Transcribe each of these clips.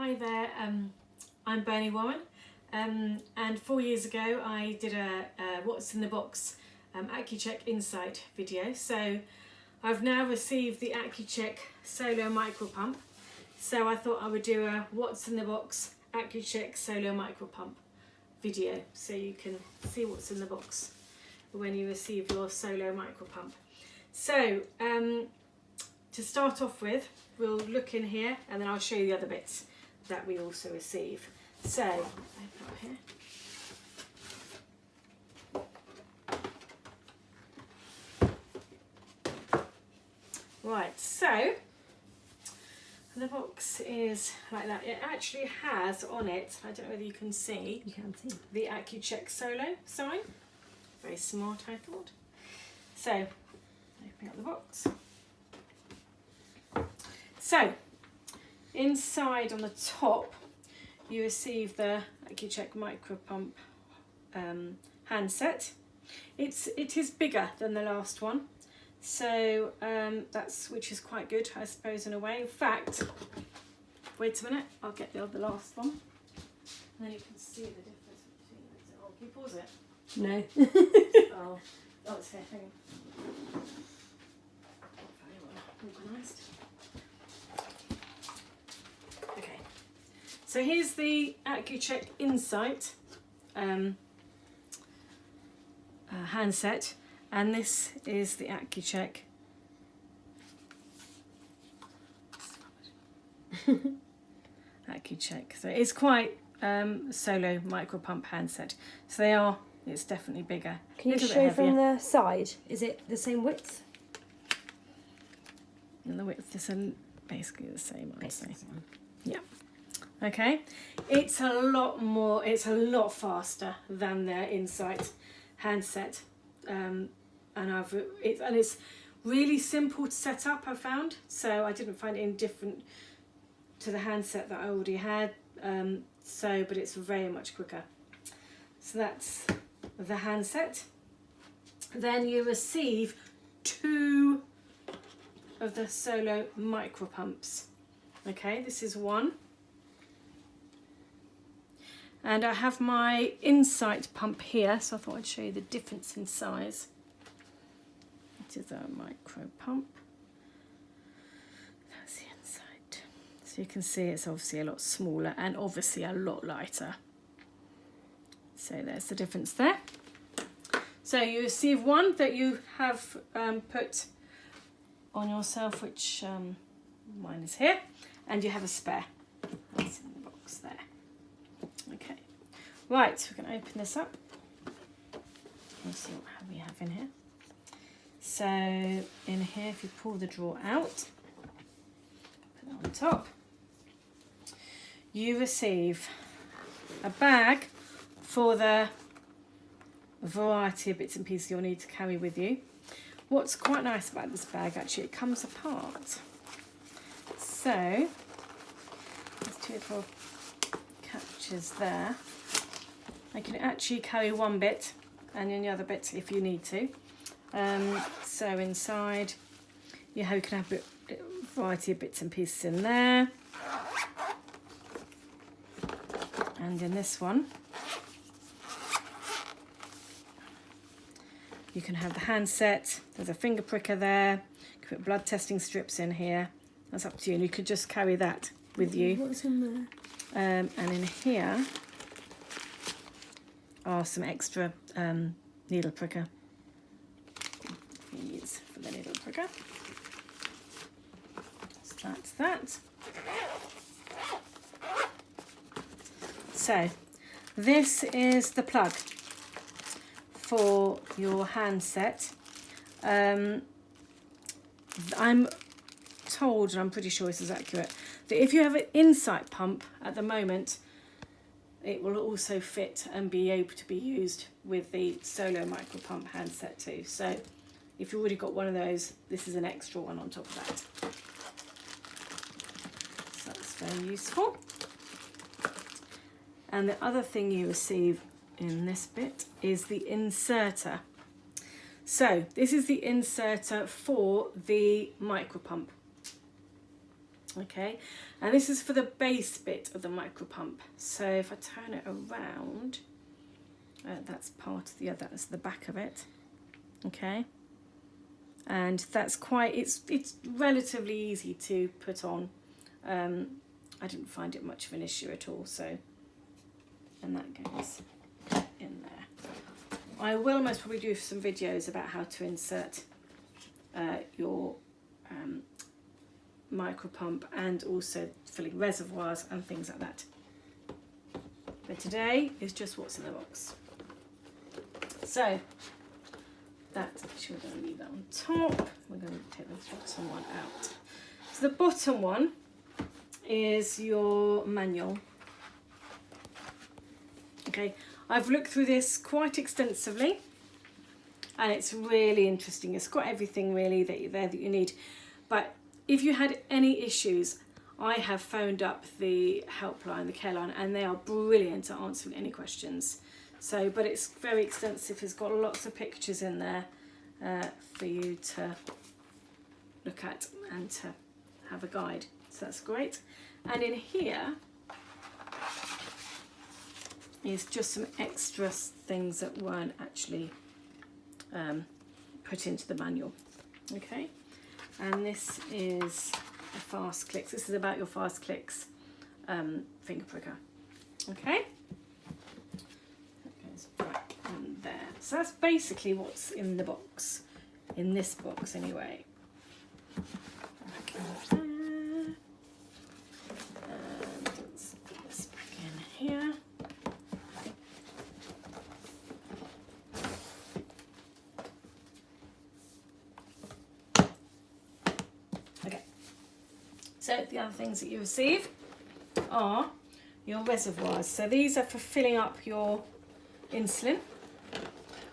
Hi there, I'm Bernie Warren, and 4 years ago I did a What's in the Box Accu-Chek Insight video. So I've now received the Accu-Chek Solo Micropump, so I thought I would do a What's in the Box Accu-Chek Solo Micropump video so you can see what's in the box when you receive your Solo Micropump. So to start off with, we'll look in here and then I'll show you the other bits that we also receive. So, open up here. Right, so the box is like that. It actually has on it, I don't know whether you can see, the Accu-Chek Solo sign. Very smart, I thought. So, opening up the box. So, inside on the top, you receive the Accu-Chek Micropump handset. It is bigger than the last one, so which is quite good, I suppose, in a way. In fact, wait a minute, I'll get the last one, and then you can see the difference between those. Oh, can you pause it? No. Oh, it's here. Hang on. Not very well organised. Okay, so here's the Accu-Chek Insight handset, and this is the Accu-Chek Accu-Chek. So it's quite Solo Micropump handset. So it's definitely bigger. Can you show from the side? Is it the same width? And the width is basically the same, I'd say. Yeah. Okay. It's a lot faster than their Insight handset, and it's really simple to set up, I found. So I didn't find it any different to the handset that I already had. But it's very much quicker. So that's the handset. Then you receive 2 of the Solo Micropumps. Okay, this is one. And I have my Insight pump here, so I thought I'd show you the difference in size. It is a micro pump. That's the Insight. So you can see it's obviously a lot smaller and obviously a lot lighter. So there's the difference there. So you receive one that you have put on yourself, which mine is here, and you have a spare. That's in the box there. Okay, right, we're going to open this up and see what we have in here. So in here, if you pull the drawer out, put it on top, you receive a bag for the variety of bits and pieces you'll need to carry with you. What's quite nice about this bag, actually, it comes apart. So there's 2 little catches there. I can actually carry one bit and then the other bit if you need to. So inside you can have a variety of bits and pieces in there. And in this one, you can have the handset. There's a finger pricker there. You can put blood testing strips in here. That's up to you. And you could just carry that with you. What's in there? And in here are some extra needle pricker. You use for the needle pricker. So that's that. So this is the plug for your handset. I'm told, and I'm pretty sure this is accurate, that if you have an Insight pump at the moment, it will also fit and be able to be used with the Solo Micropump handset too. So if you've already got one of those, this is an extra one on top of that. So that's very useful. And the other thing you receive in this bit is the inserter. So this is the inserter for the micropump. Okay, and this is for the base bit of the micro pump. So if I turn it around, that's part of the other, that's the back of it. Okay, and that's quite, it's relatively easy to put on. I didn't find it much of an issue at all. So, and that goes in there. I will most probably do some videos about how to insert your micro pump, and also filling reservoirs and things like that. But today is just what's in the box. So that actually, we're going to leave that on top. We're going to take the bottom one out. So the bottom one is your manual. Okay, I've looked through this quite extensively, and it's really interesting. It's got everything really that you need. But if you had any issues, I have phoned up the helpline, the care line, and they are brilliant at answering any questions. So, but it's very extensive. It's got lots of pictures in there for you to look at and to have a guide. So that's great. And in here is just some extra things that weren't actually put into the manual. Okay. And this is a fast clicks. This is about your fast clicks finger pricker. Okay, that goes back in there. So that's basically what's in the box, in this box anyway. Back in there. And let's put this back in here. So the other things that you receive are your reservoirs. So these are for filling up your insulin,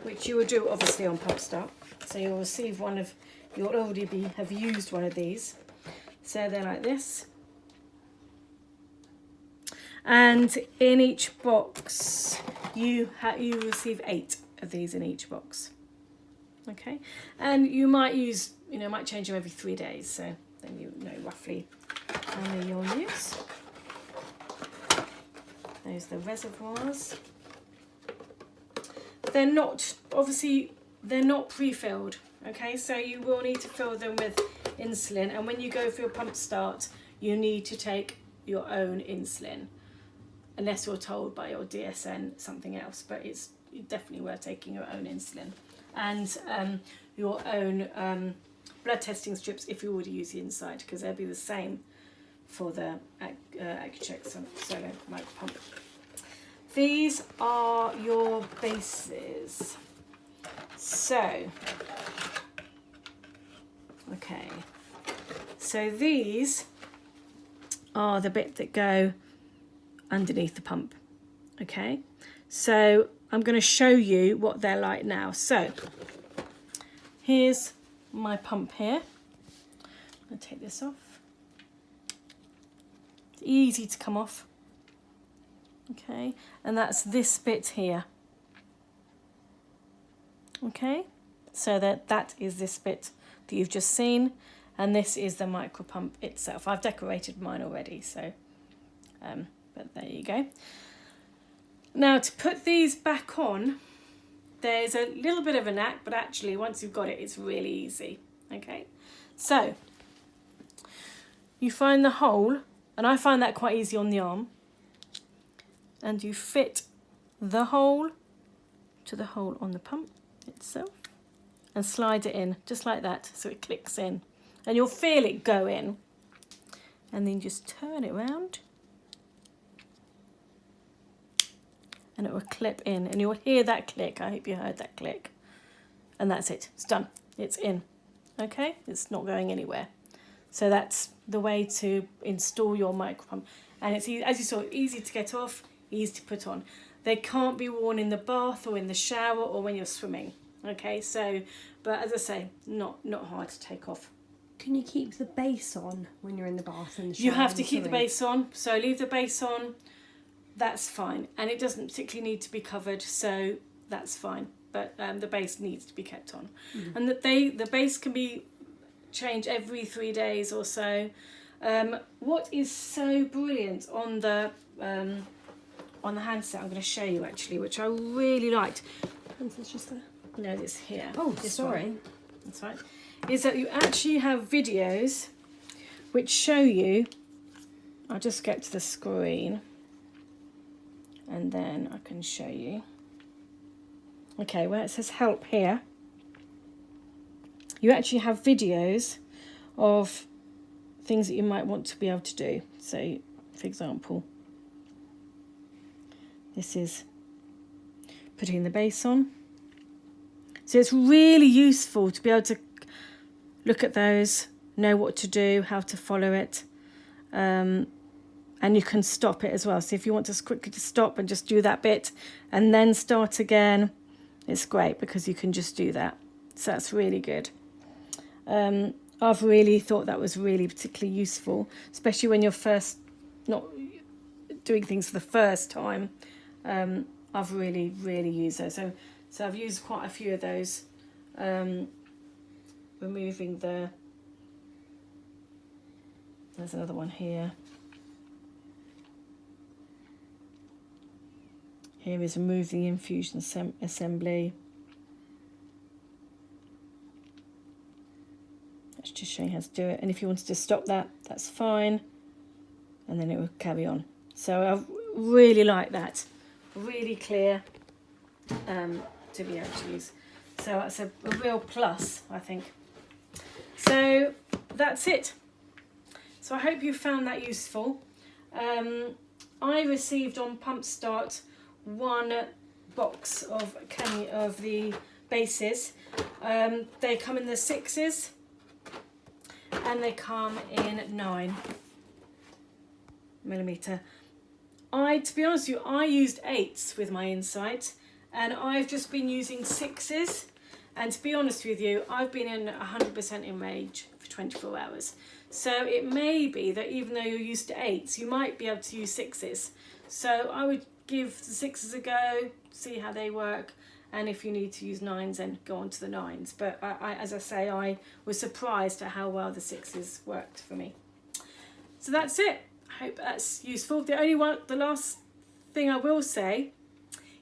which you will do obviously on pump start. So you'll receive one of, you'll already have used one of these. So they're like this. And in each box, you receive 8 of these in each box. Okay, and you might use, might change them every 3 days. So then you know roughly how many you'll use. Those are the reservoirs. They're not, obviously, they're not pre-filled, okay? So you will need to fill them with insulin, and when you go for your pump start, you need to take your own insulin, unless you're told by your DSN something else, but it's definitely worth taking your own insulin. And your own blood testing strips if you already use the inside, because they'll be the same for the Accu-Chek Solo Micropump. These are your bases. So, okay, so these are the bit that go underneath the pump. Okay, so I'm going to show you what they're like now. So here's my pump here. I'm going to take this off. It's easy to come off. Okay, and that's this bit here. Okay, so that is this bit that you've just seen, and this is the micro pump itself. I've decorated mine already, so but there you go. Now to put these back on, there's a little bit of a knack, but actually once you've got it, it's really easy. Okay, so you find the hole, and I find that quite easy on the arm, and you fit the hole to the hole on the pump itself and slide it in just like that, so it clicks in, and you'll feel it go in, and then just turn it round and it will clip in, and you'll hear that click. I hope you heard that click. And that's it, it's done, it's in. Okay, it's not going anywhere. So that's the way to install your micro pump, and it's, as you saw, easy to get off, easy to put on. They can't be worn in the bath or in the shower or when you're swimming. Okay, so, but as I say, not hard to take off. Can you keep the base on when you're in the bath and the shower? You have to keep the base on, so leave the base on, that's fine. And it doesn't particularly need to be covered, so that's fine. But the base needs to be kept on. Mm-hmm. And that the base can be changed every 3 days or so. What is so brilliant on the handset, I'm going to show you actually, which I really liked. It's just there. No, it's here. Oh, This sorry. one. That's right. Is that you actually have videos which show you. I'll just get to the screen and then I can show you. Okay, where it says help here, you actually have videos of things that you might want to be able to do. So, for example, this is putting the bass on. So it's really useful to be able to look at those, know what to do, how to follow it. And you can stop it as well. So if you want to quickly to stop and just do that bit and then start again, it's great because you can just do that. So that's really good. I've really thought that was really particularly useful, especially when you're first not doing things for the first time. I've really used those. So I've used quite a few of those. Removing the, there's another one here. Here is remove the infusion assembly. That's just showing how to do it. And if you wanted to stop that, that's fine. And then it will carry on. So I really like that. Really clear to be able to use. So that's a real plus, I think. So that's it. So I hope you found that useful. I received on Pump Start 1 box of the bases. They come in the 6s and they come in 9mm. To be honest with you, I used 8s with my Insight and I've just been using 6s, and to be honest with you, I've been in 100% in range for 24 hours. So it may be that even though you're used to 8s, you might be able to use 6s. So I would give the 6s a go, see how they work, and if you need to use 9s, then go on to the 9s. But as I say, I was surprised at how well the 6s worked for me. So that's it. I hope that's useful. The last thing I will say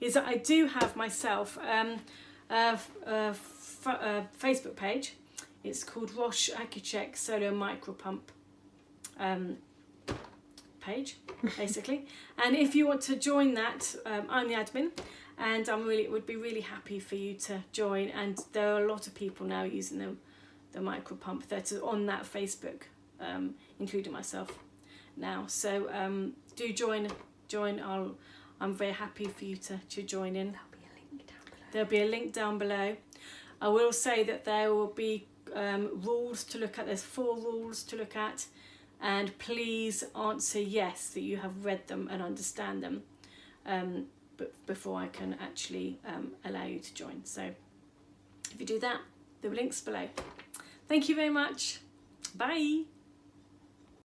is that I do have myself a Facebook page. It's called Roche Accu-Chek Solo Micropump page, basically. And if you want to join that, I'm the admin, and would be really happy for you to join. And there are a lot of people now using the micropump that are on that Facebook, including myself now. So do join. I'm very happy for you to join in. There'll be a link down below. I will say that there will be rules to look at. There's 4 rules to look at, and please answer yes that you have read them and understand them before I can actually allow you to join. So if you do that, the link's below. Thank you very much. Bye.